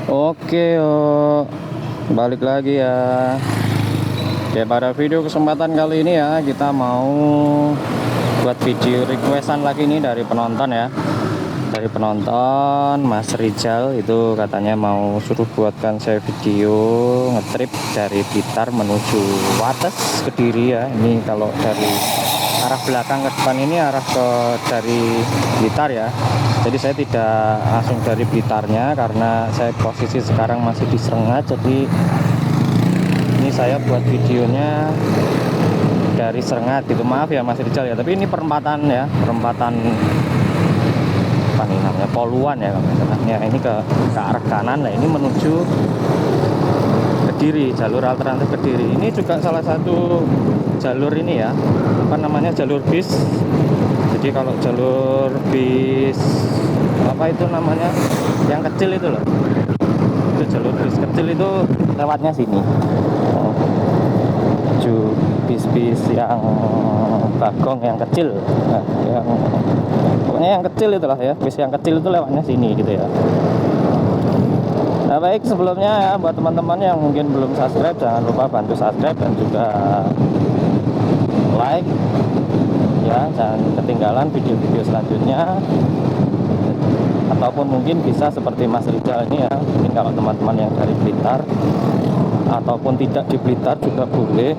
Oke, balik lagi ya. Oke, pada video kesempatan kali ini ya, kita mau buat video requestan lagi nih dari penonton ya. Dari penonton Mas Rizal itu katanya mau suruh buatkan saya video ngetrip dari Blitar menuju Wates Kediri ya. Ini kalau dari arah belakang ke depan ini arah ke dari Blitar ya. Jadi saya tidak langsung dari Blitarnya karena saya posisi sekarang masih di Srengat. Jadi ini saya buat videonya dari Srengat gitu. Maaf ya Mas Rizal ya, tapi ini perempatan ya, perempatan apa nih namanya, Poluan ya namanya. Ini ke arah kanan. Nah ini menuju Kediri, jalur alternatif Kediri. Ini juga salah satu jalur ini ya, apa namanya, jalur bis. Jadi kalau jalur bis apa itu namanya, yang kecil itu loh, itu jalur bis kecil itu lewatnya sini. Bis-bis yang bagong yang kecil, nah, yang pokoknya yang kecil itulah ya, bis yang kecil itu lewatnya sini gitu ya. Nah baik, sebelumnya ya buat teman-teman yang mungkin belum subscribe, jangan lupa bantu subscribe dan juga like ya, jangan ketinggalan video-video selanjutnya. Ataupun mungkin bisa seperti Mas Rizal ini ya, mungkin kalau teman-teman yang dari Blitar ataupun tidak di Blitar juga boleh,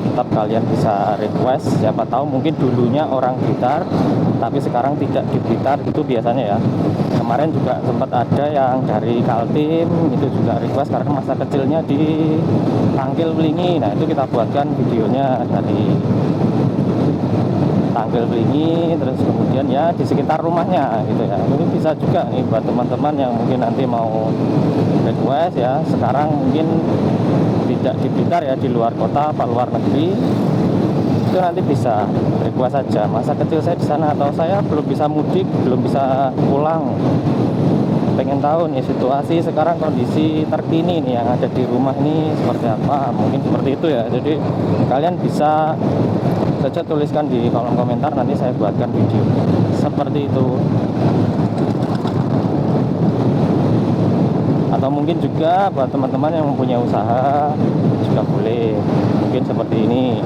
tetap kalian bisa request. Siapa tahu mungkin dulunya orang Blitar tapi sekarang tidak di Blitar, itu biasanya ya. Kemarin juga sempat ada yang dari Kaltim itu juga request karena masa kecilnya di Tangkil Belingi. Nah itu kita buatkan videonya dari Tangkil Belingi, terus kemudian ya di sekitar rumahnya gitu ya. Ini bisa juga nih buat teman-teman yang mungkin nanti mau request ya, sekarang mungkin tidak di Blitar ya, di luar kota apa luar negeri, itu nanti bisa request saja. Masa kecil saya di sana atau saya belum bisa mudik, belum bisa pulang, pengen tahu nih situasi sekarang, kondisi terkini nih yang ada di rumah ini seperti apa, mungkin seperti itu ya. Jadi kalian bisa saja tuliskan di kolom komentar, nanti saya buatkan video seperti itu. Atau mungkin juga buat teman-teman yang mempunyai usaha juga boleh, mungkin seperti ini.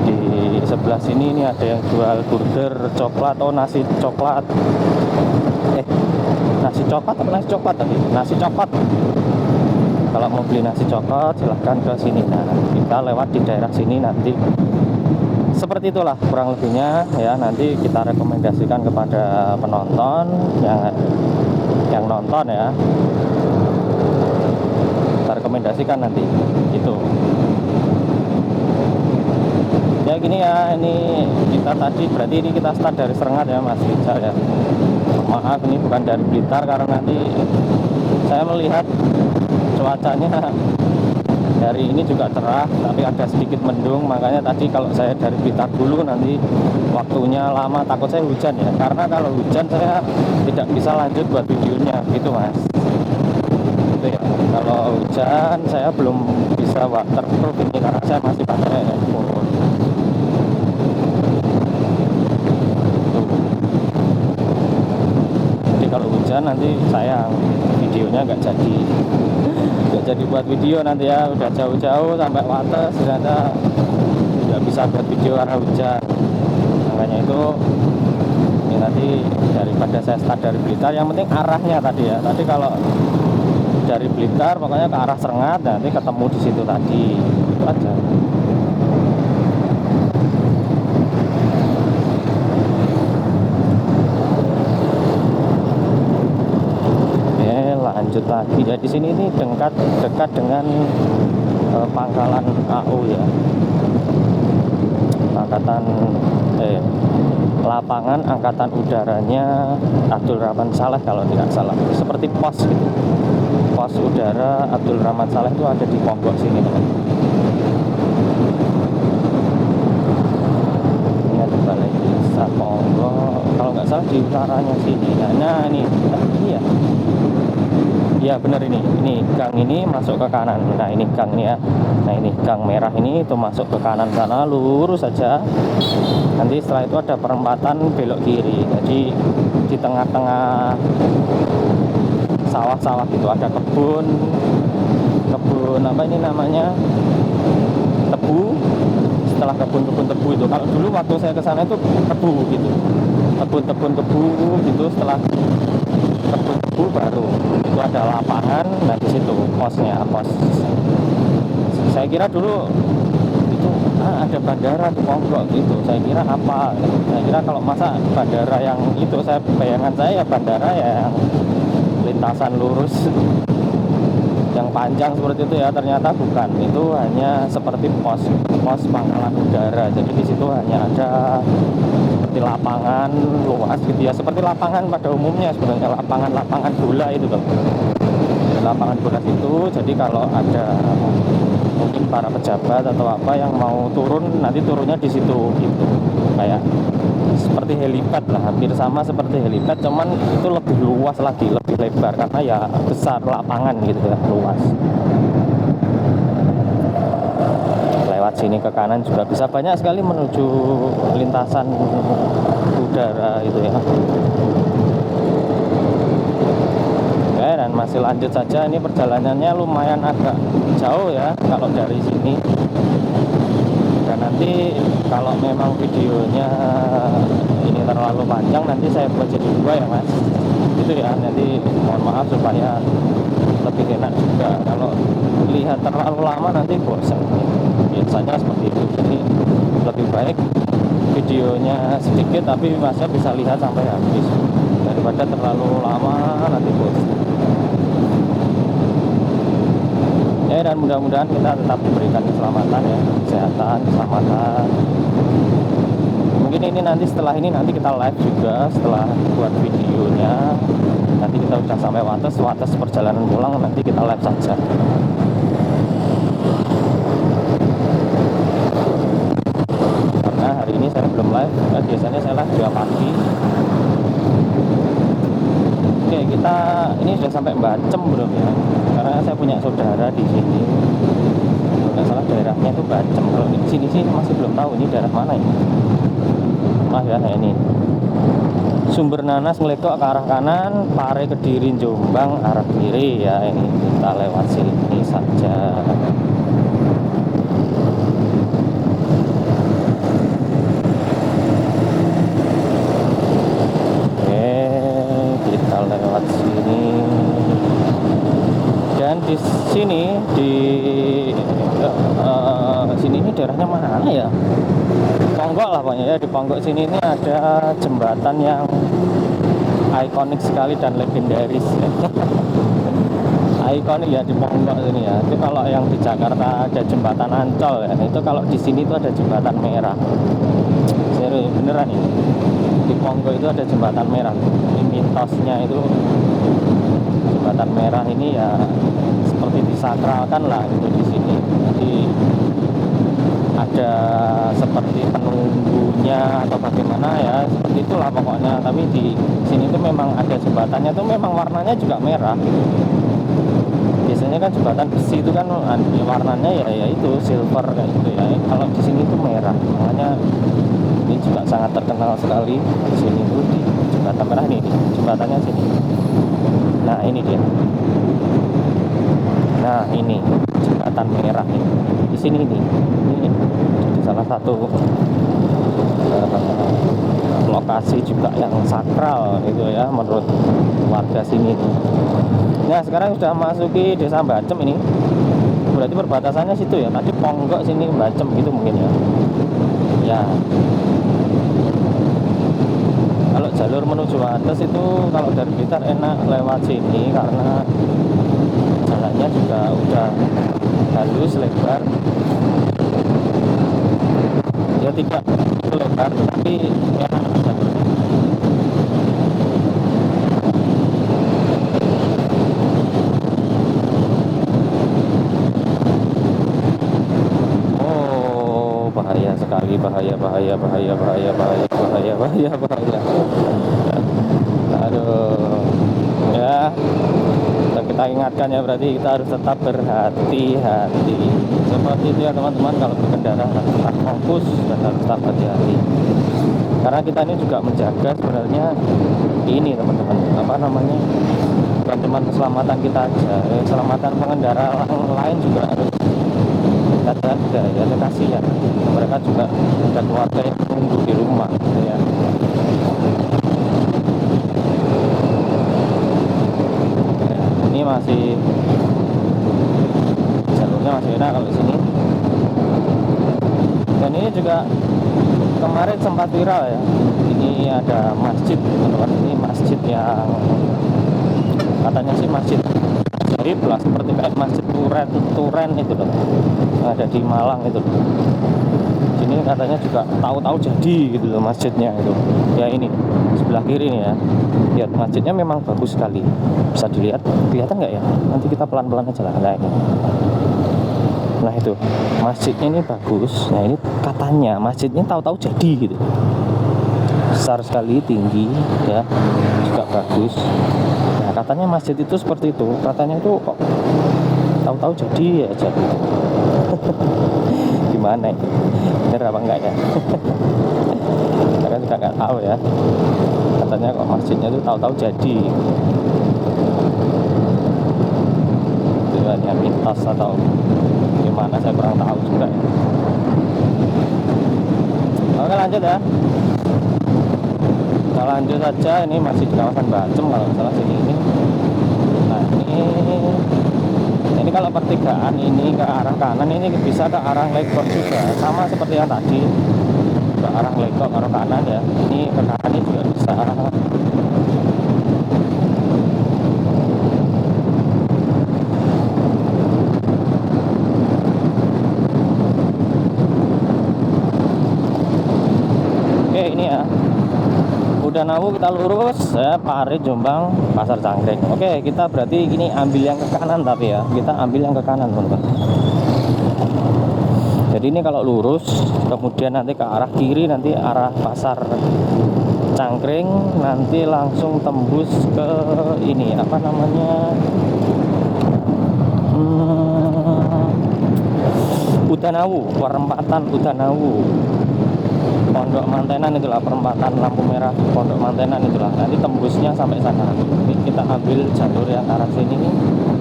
Di sebelah sini ini ada yang jual burger coklat, nasi coklat, nasi coklat atau nasi coklat tadi, nasi coklat. Kalau mau beli nasi coklat silahkan ke sini. Nah kita lewat di daerah sini nanti. Seperti itulah kurang lebihnya ya, nanti kita rekomendasikan kepada penonton yang nonton ya, kita rekomendasikan nanti itu ya. Gini ya, ini kita tadi berarti ini kita start dari Srengat ya Mas Rizal ya. Maaf ini bukan dari Blitar karena nanti saya melihat cuacanya hari ini juga cerah tapi ada sedikit mendung, makanya tadi kalau saya dari Blitar dulu nanti waktunya lama, takut saya hujan ya. Karena kalau hujan saya tidak bisa lanjut buat videonya gitu Mas, itu ya. Kalau hujan saya belum bisa waterproof ini karena saya masih pakai handphone. Jadi kalau hujan nanti sayang, videonya nggak jadi buat video nanti ya. Udah jauh-jauh sampai Wates ternyata nggak bisa buat video karena hujan. Makanya itu ini nanti daripada saya start dari Blitar, yang penting arahnya tadi ya. Tadi kalau dari Blitar pokoknya ke arah Srengat, nanti ketemu di situ tadi, itu aja. Lanjut lagi ya, di sini ini dekat dengan pangkalan AU ya, lapangan angkatan udaranya Abdul Rahman Saleh kalau tidak salah, seperti pos gitu. Pos udara Abdul Rahman Saleh itu ada di Ponggok sini teman. Ini ada balai desa Ponggok kalau nggak salah, di utaranya sini. Nah ini iya ya benar, ini gang ini masuk ke kanan. Nah ini gang ini ya, nah ini gang merah ini itu masuk ke kanan sana, lurus saja. Nanti setelah itu ada perempatan belok kiri. Jadi di tengah-tengah sawah-sawah gitu, ada kebun apa ini namanya, tebu. Setelah kebun tebu itu, kalau dulu waktu saya ke sana itu tebu gitu, kebun tebu gitu. Setelah kebun tebu baru itu ada lapangan. Nah di situ pos. Saya kira dulu itu ada bandara di Ponggok gitu. Saya kira apa? Saya kira kalau masa bandara yang itu, bayangan saya ya bandara ya yang lintasan lurus yang panjang seperti itu ya. Ternyata bukan, itu hanya seperti pos pangkalan udara. Jadi di situ hanya ada seperti lapangan luas gitu ya, seperti lapangan pada umumnya sebenarnya, lapangan bola itu loh, lapangan bola itu. Jadi kalau ada mungkin para pejabat atau apa yang mau turun, nanti turunnya di situ gitu, kayak seperti helipad lah, hampir sama seperti helipad, cuman itu lebih luas lagi, lebih lebar karena ya besar lapangan gitu ya, luas. Lewat sini ke kanan juga bisa, banyak sekali menuju lintasan udara itu ya. Oke, dan masih lanjut saja. Ini perjalanannya lumayan agak jauh ya kalau dari sini. Dan nanti kalau memang videonya ini terlalu panjang, nanti saya buat jadi 2 ya mas, itu ya. Nanti mohon maaf supaya lebih enak juga. Kalau lihat terlalu lama nanti bosan, biasanya seperti itu. Jadi lebih baik videonya sedikit tapi masnya bisa lihat sampai habis, daripada terlalu lama nanti bosan ya. Dan mudah-mudahan kita tetap diberikan keselamatan ya, kesehatan, keselamatan. Mungkin ini nanti setelah ini nanti kita live juga setelah buat videonya. Nanti kita udah sampai Wates perjalanan pulang, nanti kita live saja. Karena hari ini saya belum live, biasanya saya live 2 pagi. Oke, kita ini sudah sampai Bacem belum ya? Karena saya punya saudara di sini. Kalau nggak salah daerahnya itu Bacem. Kalau di sini sih masih belum tahu ini daerah mana ini. Nah ya, ini Sumber Nanas ngelekok ke arah kanan, Pare Kediri Jombang arah kiri ya. Ini kita lewat sini saja. Lewat sini. Dan di sini sini ini daerahnya mana ya? Ponggok lah pokoknya ya. Di Ponggok sini ini ada jembatan yang ikonik sekali dan legendaris ya. Ikonik ya di Ponggok sini ya. Itu kalau yang di Jakarta ada jembatan Ancol ya. Itu kalau di sini itu ada jembatan merah. Serius beneran ini. Di Ponggok itu ada jembatan merah. Ini mitosnya itu jembatan merah ini ya seperti disakralkan lah gitu di sini. Jadi ada seperti penunggunya atau bagaimana ya, seperti itulah pokoknya. Tapi di sini tuh memang ada jembatannya tuh memang warnanya juga merah gitu. Biasanya kan jembatan besi itu kan warnanya ya itu silver kayak gitu ya. Kalau di sini tuh merah, makanya ini juga sangat terkenal sekali di sini tuh, di jembatan merah ini, jembatannya sini. Nah ini dia. Nah ini jembatan merah ini di sini nih. Ini salah satu lokasi juga yang sakral gitu ya menurut warga sini. Nah sekarang sudah masuki desa Bacem ini, berarti perbatasannya situ ya. Tadi Ponggok sini Bacem gitu mungkin ya. Ya. Kalau jalur menuju Wates itu kalau dari Blitar enak lewat sini karena jalannya juga udah halus, lebar. Ya tidak lebar tapi enak jalurnya. Bahaya sekali, bahaya. Aduh ya, kita ingatkan ya, berarti kita harus tetap berhati-hati seperti itu ya teman-teman. Kalau berkendara harus tetap fokus dan harus tetap hati-hati, karena kita ini juga menjaga sebenarnya ini teman-teman, apa namanya, bukan cuma keselamatan kita aja, keselamatan pengendara lain juga harus kita jaga ya. Kasihan mereka juga ada keluarga yang menunggu di rumah gitu ya. Ini masih jalurnya masih enak kalau di sini. Dan ini juga kemarin sempat viral ya. Ini ada masjid, teman-teman. Ini masjid yang katanya sih masjid ajaib lah, seperti kayak masjid Turen itu loh, ada di Malang itu loh. Sini katanya juga tahu-tahu jadi gitu loh masjidnya itu. Ya ini sebelah kiri nih ya. Lihat masjidnya memang bagus sekali. Bisa dilihat, kelihatan nggak ya? Nanti kita pelan-pelan aja lah. Nah ini. Nah itu masjidnya ini bagus. Nah ini katanya masjidnya tahu-tahu jadi gitu. Besar sekali, tinggi ya, juga bagus. Nah katanya masjid itu seperti itu. Katanya itu kok tahu-tahu jadi ya jadi. Gimana ya? Bener apa enggak ya? Karena juga nggak tahu ya. Katanya kok masjidnya itu tahu-tahu jadi. Itu hanya mitos atau gimana, saya kurang tahu juga ya. Oke lanjut ya. Kita lanjut saja, ini masih di kawasan Bacem kalau salah sini ini. Nah ini kalau pertigaan ini ke arah kanan, ini bisa ke arah Legok juga, sama seperti yang tadi ke arah Legok ke arah kanan ya. Ini ke kanan ini juga bisa. Oke ini ya, udah Nawu kita lurus ya, Pare Jombang Pasar Cangkring. Oke kita berarti ini ambil yang ke kanan, tapi ya kita ambil yang ke kanan teman-teman. Jadi ini kalau lurus kemudian nanti ke arah kiri, nanti arah Pasar Cangkring, nanti langsung tembus ke ini apa namanya, Udanawu, perempatan Udanawu, Pondok Mantenan itulah, perempatan lampu merah Pondok Mantenan itulah. Nanti tembusnya sampai sana. Ini kita ambil jalur yang arah sini nih,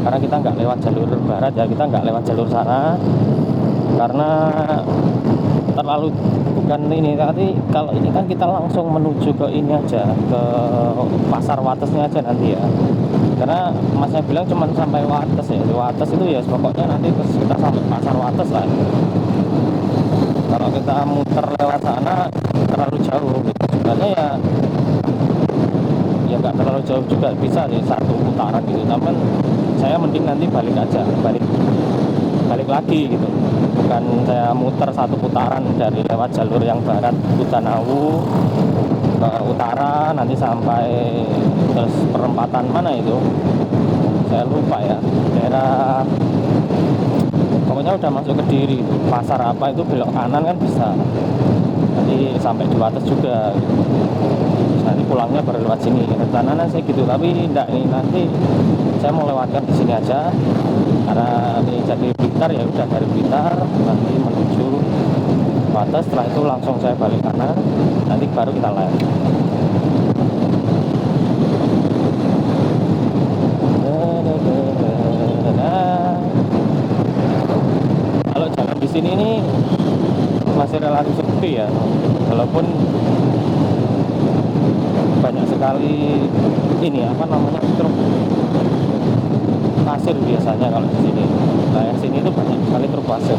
karena kita nggak lewat jalur barat ya, kita nggak lewat jalur sana karena terlalu bukan ini. Tapi kalau ini kan kita langsung menuju ke ini aja, ke Pasar Watesnya aja nanti ya. Karena masnya bilang cuma sampai Wates ya. Di Wates itu ya pokoknya nanti kita sampai Pasar Wates lah. Kalau kita muter lewat sana terlalu jauh gitu. Sebenarnya ya nggak terlalu jauh juga, bisa sih satu putaran gitu. Namun saya mending nanti balik aja, balik lagi gitu. Bukan saya muter satu putaran dari lewat jalur yang barat Udanawu ke utara, nanti sampai terus perempatan mana itu saya lupa ya, daerah pokoknya udah masuk ke Diri itu, pasar apa itu belok kanan kan bisa, nanti sampai di Wates juga gitu. Nanti pulangnya baru lewat sini rencananya sih gitu, tapi enggak, ini nanti saya mau lewatkan di sini aja karena ini jadi Blitar ya, udah dari Blitar nanti menuju Wates, setelah itu langsung saya balik kanan, nanti baru kita live. Kalau jalan di sini ini masih relatif sepi ya, walaupun banyak sekali ini apa namanya truk pasir biasanya kalau di sini. Nah yang sini itu banyak sekali truk pasir.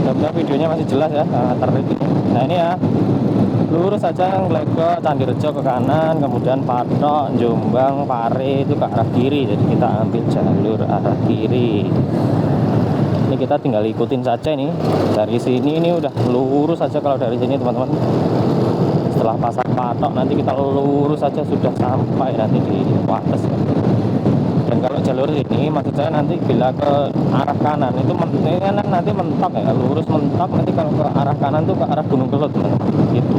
Mudah-mudahan videonya masih jelas ya, terik. Nah ini ya, lurus saja Legok Candirejo ke kanan, kemudian Patok, Jombang, Pare itu ke arah kiri. Jadi kita ambil jalur arah kiri. Ini kita tinggal ikutin saja nih. Dari sini ini udah lurus saja kalau dari sini teman-teman. Setelah Pasar Patok nanti kita lurus saja sudah sampai nanti di Wates. Dan kalau jalur ini maksud saya nanti bila ke arah kanan itu nanti mentok ya, lurus mentok, nanti kalau ke arah kanan tuh ke arah Gunung Kelut teman-teman gitu.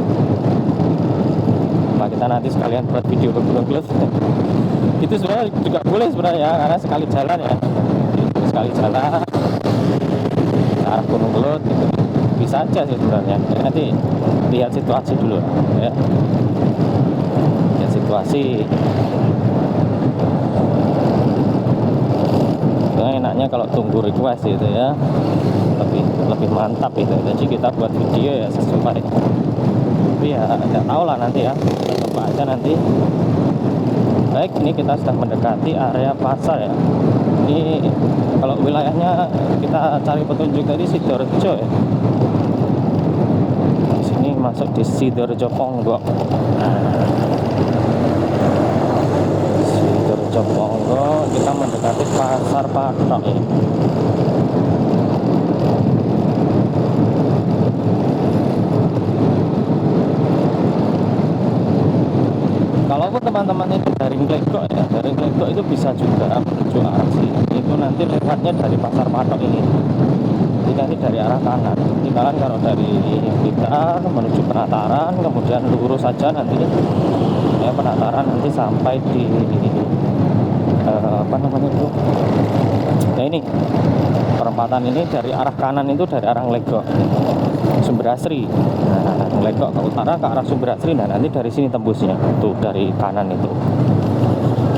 Nah kita nanti sekalian buat video ke Gunung Kelut. Itu sebenarnya juga boleh sebenarnya, karena sekali jalan ya, sekali jalan ke arah Gunung Kelut gitu. Bisa aja sih sebenarnya. Nanti lihat situasi dulu ya, lihat situasi. istilahnya kalau tunggu request gitu ya, lebih mantap itu. Jadi kita buat video ya sesuai, tapi ya nggak tahu lah nanti ya, tetap aja nanti. Baik, ini kita sudah mendekati area pasar ya. Ini kalau wilayahnya kita cari petunjuk tadi Sidoarjo ya. Di sini masuk di Sidoarjo Ponggok. Sidoarjo Ponggok, kita mendekati pasar patok ya. Kalaupun teman-teman itu dari Nglegok ya, dari Nglegok itu bisa juga menuju arah sini. Itu nanti lewatnya dari pasar patok ini. Jadi nanti dari arah kanan. Jadi kalian kalau dari Blitar menuju Penataran, kemudian lurus saja nanti ya, Penataran nanti sampai di apa namanya itu? Ya ini perempatan ini dari arah kanan itu dari arah Nglegok, Sumberasri. Nah, Nglegok ke utara ke arah Sumberasri. Nah, nanti dari sini tembusnya tuh dari kanan itu.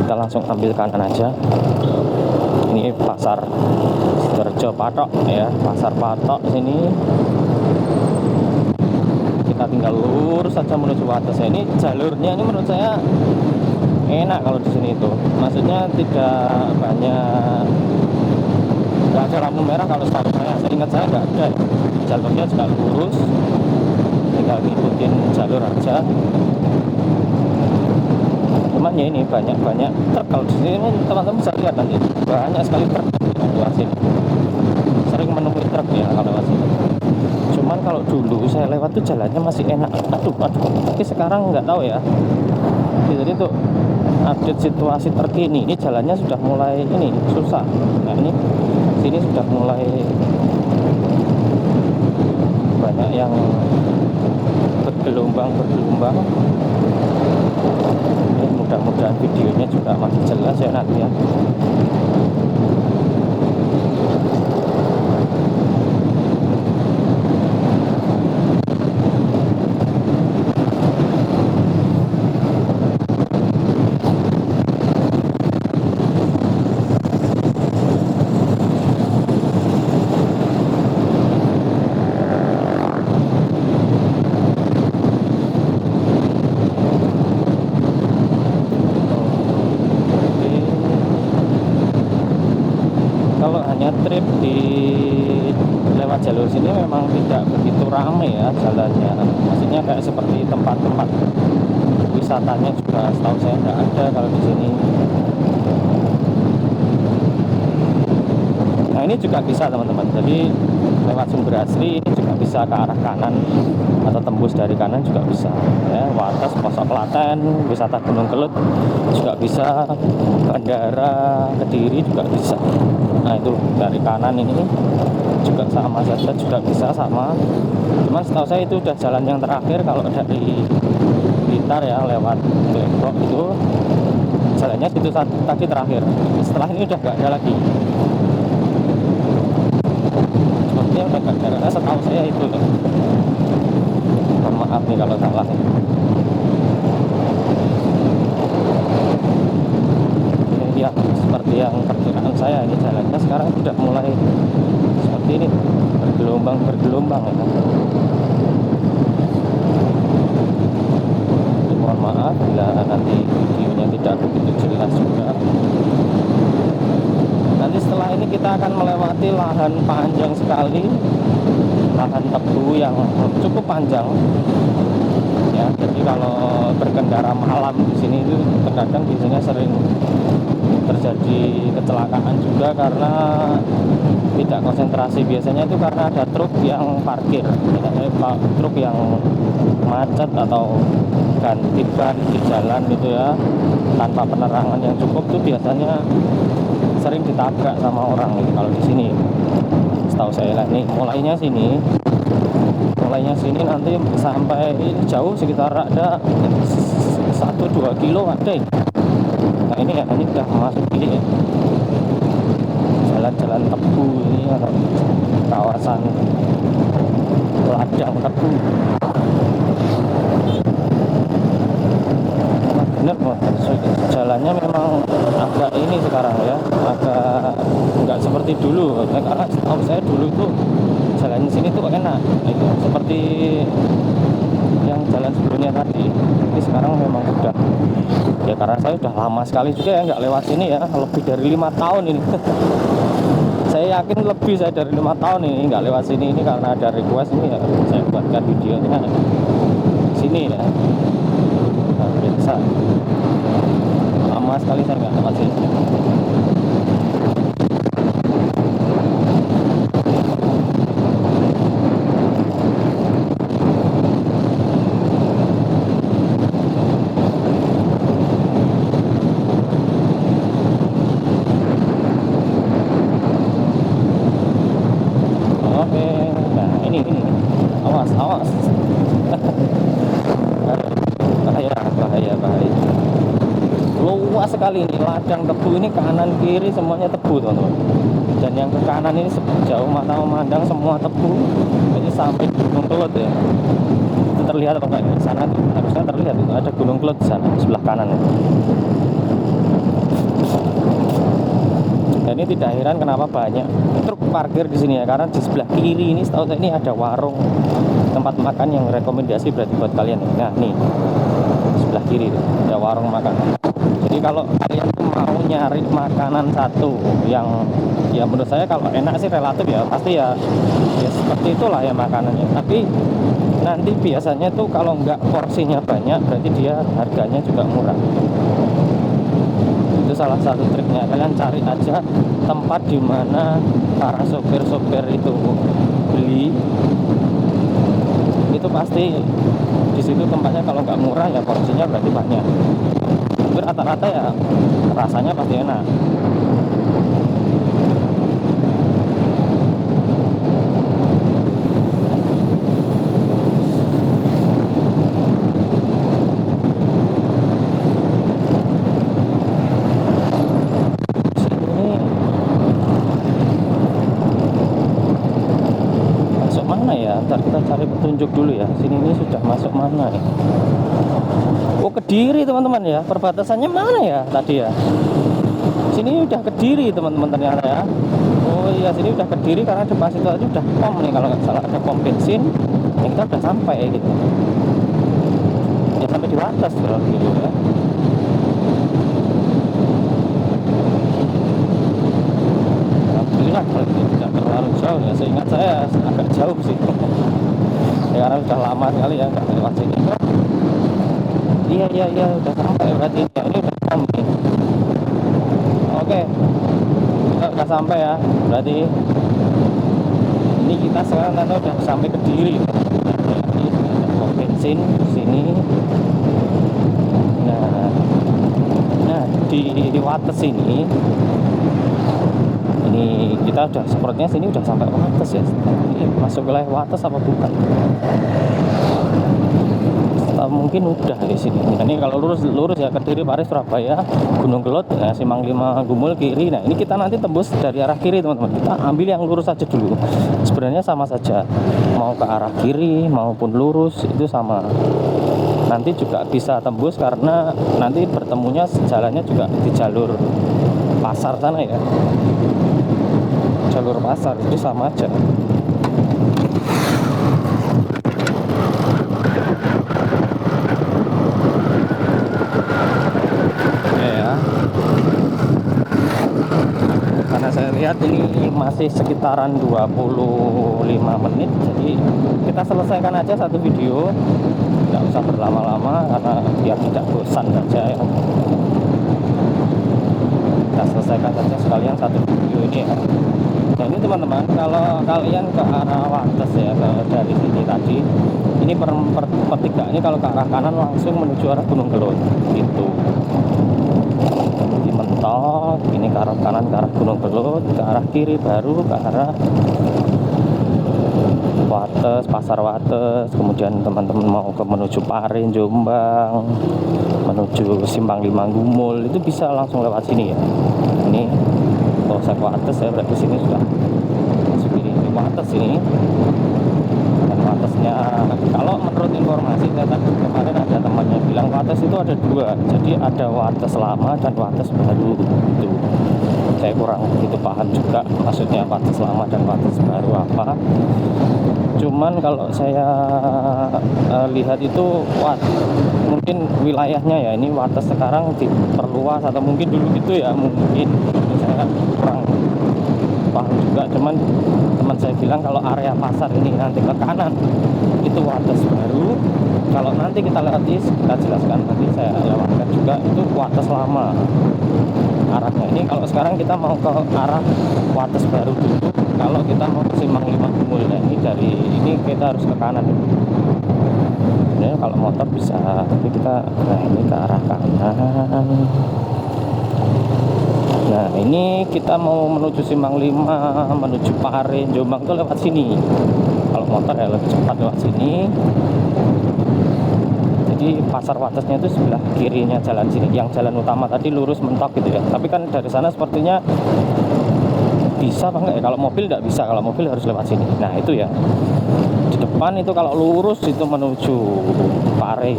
Kita langsung ambil kanan aja. Ini pasar Sidoarjo Patok ya, pasar Patok sini. Kita tinggal lurus saja menuju atas. Ini jalurnya ini menurut saya enak kalau di sini itu. Maksudnya tidak banyak, nggak ada lampu merah kalau setahu saya. Seingat saya nggak ada. Jalurnya juga lurus, tinggal ngikutin jalur aja. Cuman ya ini banyak truk. Kalau di sini teman-teman bisa lihat nanti banyak sekali truk yang lewat sini. Sering menemui truk ya kalau lewat sini. Cuman kalau dulu saya lewat tuh jalannya masih enak. Aduh. Tapi sekarang nggak tahu ya. Jadi tuh update situasi terkini, ini jalannya sudah mulai ini susah. Nah ini sini sudah mulai banyak yang bergelombang. Ini mudah-mudahan videonya juga masih jelas ya nanti ya. Trip di lewat jalur sini memang tidak begitu ramai ya jalannya. Maksudnya kayak seperti tempat-tempat wisatanya juga setahu saya tidak ada kalau di sini. Nah ini juga bisa teman-teman. Jadi lewat Sumberasri ini juga bisa ke arah kanan atau tembus dari kanan juga bisa ya. Wates, Posok Klaten, wisata Gunung Kelut juga bisa, Bandara Kediri juga bisa. Nah itu dari kanan ini juga sama saja, juga bisa sama. Cuman setahu saya itu udah jalan yang terakhir. Kalau dari Blitar ya lewat Nglegok itu jalannya itu tadi terakhir. Setelah ini udah nggak ada lagi. Sepertinya udah nggak ada. Setahu saya itu. Mohon maaf nih kalau salah. Ya seperti yang perkiraan saya, ini jalannya sekarang sudah mulai seperti ini, bergelombang ya. Jadi, mohon maaf bila nanti videonya tidak begitu jelas juga. Nanti setelah ini kita akan melewati lahan panjang sekali, lahan tebu yang cukup panjang ya. Jadi kalau berkendara malam di sini itu terkadang biasanya sering terjadi kecelakaan juga karena tidak konsentrasi. Biasanya itu karena ada truk yang parkir, truk yang macet atau ganti ban di jalan gitu ya, tanpa penerangan yang cukup tuh biasanya sering ditabrak sama orang gitu kalau di sini. Setahu saya lah, nih mulainya sini nanti sampai jauh sekitar ada 1-2 kilo ada. Nah ini ya, ini udah masuk ini ya, jalan-jalan tebu ini atau kawasan ladang tebu. bener jalannya memang agak ini sekarang ya, agak nggak seperti dulu ya, karena setahu saya dulu itu jalan sini tuh enak itu, seperti yang jalan sebelumnya tadi. Ini sekarang memang udah ya, karena saya udah lama sekali juga ya nggak lewat sini ya, lebih dari 5 tahun ini. Saya yakin lebih saya dari 5 tahun ini nggak lewat sini, ini karena ada request ini ya saya buatkan videonya sini ya. Nah, biasa lama sekali saya nggak lewat sini. Oke, nah ini awas bahaya luas sekali ini ladang tebu, ini kanan kiri semuanya tebu teman-teman, dan yang ke kanan ini sejauh mata memandang semua tebu, ini sampai Gunung Kelud ya. Itu terlihat apa enggak di sana tuh, harusnya terlihat itu ada Gunung Kelud di sana sebelah kanan ya. Dan ini tidak heran kenapa banyak truk parkir di sini ya, karena di sebelah kiri ini setahu saya ini ada warung tempat makan yang rekomendasi berarti buat kalian ya. Nah nih sebelah kiri itu ada warung makan. Jadi kalau kalian mau nyari makanan satu yang ya menurut saya kalau enak sih relatif ya, pasti ya seperti itulah ya makanannya. Tapi nanti biasanya tuh kalau nggak porsinya banyak berarti dia harganya juga murah. Itu salah satu triknya, kalian cari aja tempat di mana para sopir-sopir itu beli, itu pasti di situ tempatnya kalau nggak murah ya porsinya berarti banyak. Tapi rata-rata ya rasanya pasti enak. Ntar kita cari petunjuk dulu ya, sini ini sudah masuk mana ya? Oh Kediri teman-teman ya, perbatasannya mana ya tadi ya? Sini udah Kediri teman-teman ternyata ya. Oh iya sini udah Kediri karena depan situ tadi udah pom nih, kalau nggak salah ada pom bensin. Ya kita udah sampai ya gitu. Ya sampai di atas kalau gitu ya. Alhamdulillah kalau gitu tidak terlalu jauh ya, seingat saya agak jauh sih. Ya karena udah lama sekali ya nggak lewat sini. Iya udah sampai berarti ya, ini udah sampai. Oke, kita udah sampai ya berarti. Ini kita sekarang nanti udah sampai Kediri. Jadi ada pom bensin di sini. Nah di Wates ini kita udah sepertinya sini udah sampai Wates ya. Ini masuk wilayah Wates apa bukan? Mungkin udah di sini. Ini kalau lurus ya Kediri, Paris, Surabaya, Gunung Kelud, ya, Simpang 5 Gumul kiri. Nah ini kita nanti tembus dari arah kiri teman-teman. Kita ambil yang lurus saja dulu. Sebenarnya sama saja, mau ke arah kiri maupun lurus itu sama. Nanti juga bisa tembus karena nanti bertemunya jalannya juga di jalur pasar sana ya. Jalur pasar itu sama aja. Ya. Karena saya lihat ini masih sekitaran 25 menit, jadi kita selesaikan aja satu video, nggak usah berlama-lama karena biar tidak bosan saja ya. Kita selesaikan saja sekalian satu video ini ya. Nah ini teman-teman, kalau kalian ke arah Wates ya, dari sini tadi ini pertigaan ini kalau ke arah kanan langsung menuju arah Gunung Kelud gitu. Jadi mentok ini ke arah kanan ke arah Gunung Kelud, ke arah kiri baru ke arah Wates, Pasar Wates. Kemudian teman-teman mau menuju Paren, Jombang, menuju Simpang 5 Gumul, itu bisa langsung lewat sini ya. Ini Polsek Wates ya, berarti sini sudah masuk ini Wates ini. Dan watasnya, kalau menurut informasi saya tadi kemarin ada temannya bilang watas itu ada dua, jadi ada watas lama dan watas baru. Itu saya kurang begitu paham juga maksudnya watas lama dan watas baru apa. Cuman kalau saya lihat itu mungkin wilayahnya ya, ini watas sekarang diperluas atau mungkin dulu gitu ya, mungkin saya kurang paham juga. Cuman teman saya bilang kalau area pasar ini nanti ke kanan itu watas baru, kalau nanti kita lewati, kita jelaskan nanti saya lewatkan juga, itu watas lama arahnya. Ini kalau sekarang kita mau ke arah watas baru dulu, kalau kita mau ke Simpang 5 Gumul ya, ini dari ini kita harus ke kanan. Ini kalau motor bisa, tapi kita ini ke arah kanan. Nah ini kita mau menuju Simpang 5, menuju Pare, Jombang itu lewat sini. Kalau motor ya lebih cepat lewat sini. Jadi pasar watasnya itu sebelah kirinya jalan sini, yang jalan utama tadi lurus mentok gitu ya. Tapi kan dari sana sepertinya bisa apa enggak ya? Kalau mobil tidak bisa, kalau mobil harus lewat sini. Nah itu ya, di depan itu kalau lurus itu menuju Pare,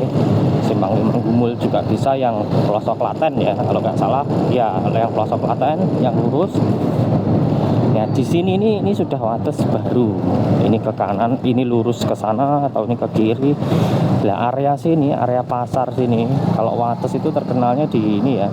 Simpang 5 Gumul juga bisa, yang pelosok Klaten ya kalau nggak salah ya, yang pelosok Klaten yang lurus. Nah di sini ini sudah watas baru, ini ke kanan, ini lurus ke sana atau ini ke kiri. Nah area sini, area pasar sini, kalau watas itu terkenalnya di ini ya,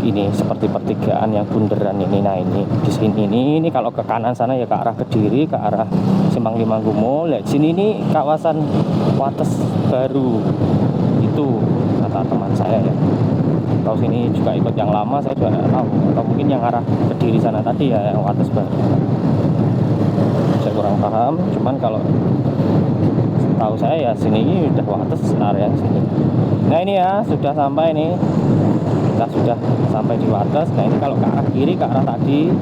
ini seperti pertigaan yang bunderan ini. Nah ini di sini ini kalau ke kanan sana ya ke arah Kediri, ke arah Simpang 5 Gumul. Ya sini ini kawasan watas baru itu kata teman saya ya. Kalau sini juga ikut yang lama saya juga nggak tahu, atau mungkin yang arah Kediri sana tadi ya yang watas baru. Saya kurang paham. Cuman kalau tahu saya ya sini udah watas area sini. Nah ini ya sudah sampai nih. Kita sudah sampai di watas. Nah ini kalau ke arah kiri, ke arah tadi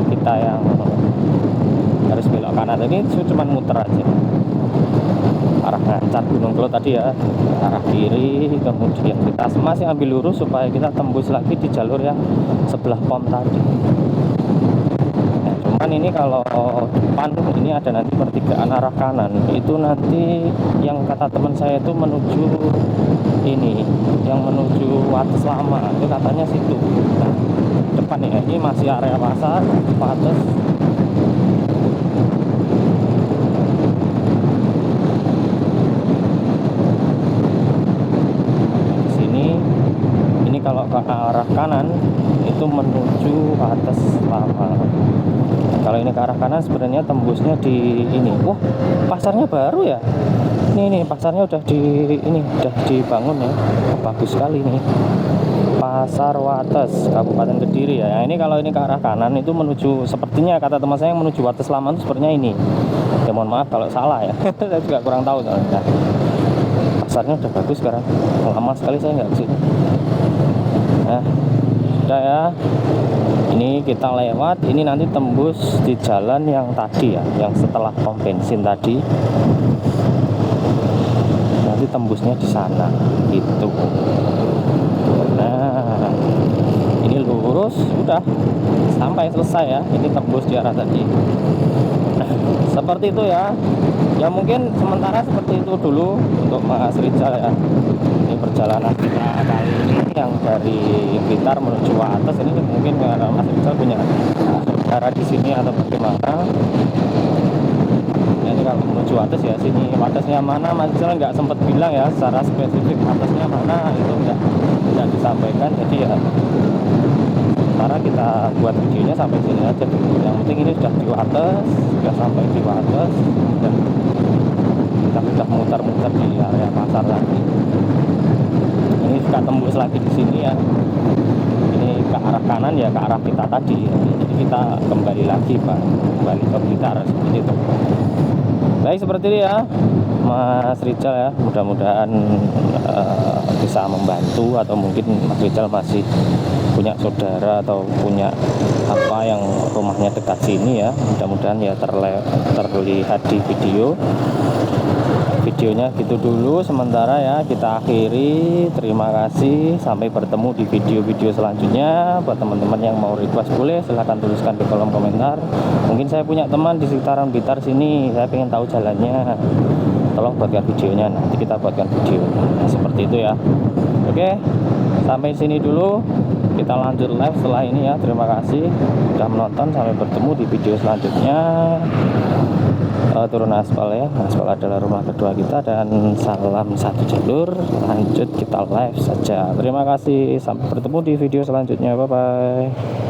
kita yang harus belok kanan, ini cuma muter aja arah Ngancar Gunung Kelot tadi ya, arah kiri, kemudian kita masih ambil lurus supaya kita tembus lagi di jalur yang sebelah pom tadi. Nah, cuman ini kalau depan ini ada nanti pertigaan arah kanan, itu nanti yang kata teman saya itu menuju ini, yang menuju watas lama itu katanya situ. Nah, depan ya, ini masih area pasar watas. Di sini ini kalau ke arah kanan itu menuju watas lama. Kalau ini ke arah kanan sebenarnya tembusnya di ini. Wah, pasarnya baru ya. Ini pasarnya udah dibangun ya. Bagus sekali nih. Pasar Wates Kabupaten Kediri ya. Ini kalau ini ke arah kanan itu menuju, sepertinya kata teman saya yang menuju watas lama itu sepertinya ini. Ya mohon maaf kalau salah ya. Saya juga kurang tahu soalnya. Pasarnya udah bagus sekarang. Lama sekali saya nggak kesini. Nah, sudah ya. Ini kita lewat, ini nanti tembus di jalan yang tadi ya, yang setelah pom bensin tadi. Nanti tembusnya di sana gitu. Nah, ini lurus sudah sampai selesai ya. Ini tembus di arah tadi. Nah, seperti itu ya. Ya mungkin sementara seperti itu dulu untuk Mas Rizal ya. Ini perjalanan kita kali ini yang dari Blitar menuju Wates. Ini mungkin karena Mas Rizal punya saudara di sini atau bagaimana. Ini kalau menuju Wates ya, sini Watesnya mana Mas Rizal nggak sempat bilang ya secara spesifik Watesnya mana, itu nggak disampaikan. Jadi ya sementara kita buat videonya sampai sini aja dulu. Yang penting ini sudah di Wates, sudah sampai di Wates, dan kita sudah muter-muter di area pasar tadi. Ini juga tembus lagi di sini ya. Ini ke arah kanan ya, ke arah kita tadi. Jadi kita kembali lagi Pak, kembali ke Blitar seperti itu. Baik, seperti ini ya Mas Rizal ya. Mudah-mudahan bisa membantu, atau mungkin Mas Rizal masih punya saudara atau punya apa yang rumahnya dekat sini ya. Mudah-mudahan ya terlihat di videonya gitu dulu sementara ya, kita akhiri. Terima kasih, sampai bertemu di video-video selanjutnya. Buat teman-teman yang mau request boleh silahkan tuliskan di kolom komentar. Mungkin saya punya teman di sekitaran Blitar sini, saya pengen tahu jalannya, tolong buatkan videonya, nanti kita buatkan video. Nah, seperti itu ya. Oke, sampai sini dulu, kita lanjut live setelah ini ya. Terima kasih sudah menonton, sampai bertemu di video selanjutnya. Turun aspal ya, aspal adalah rumah kedua kita, dan salam satu jalur. Lanjut kita live saja. Terima kasih, sampai bertemu di video selanjutnya. Bye bye.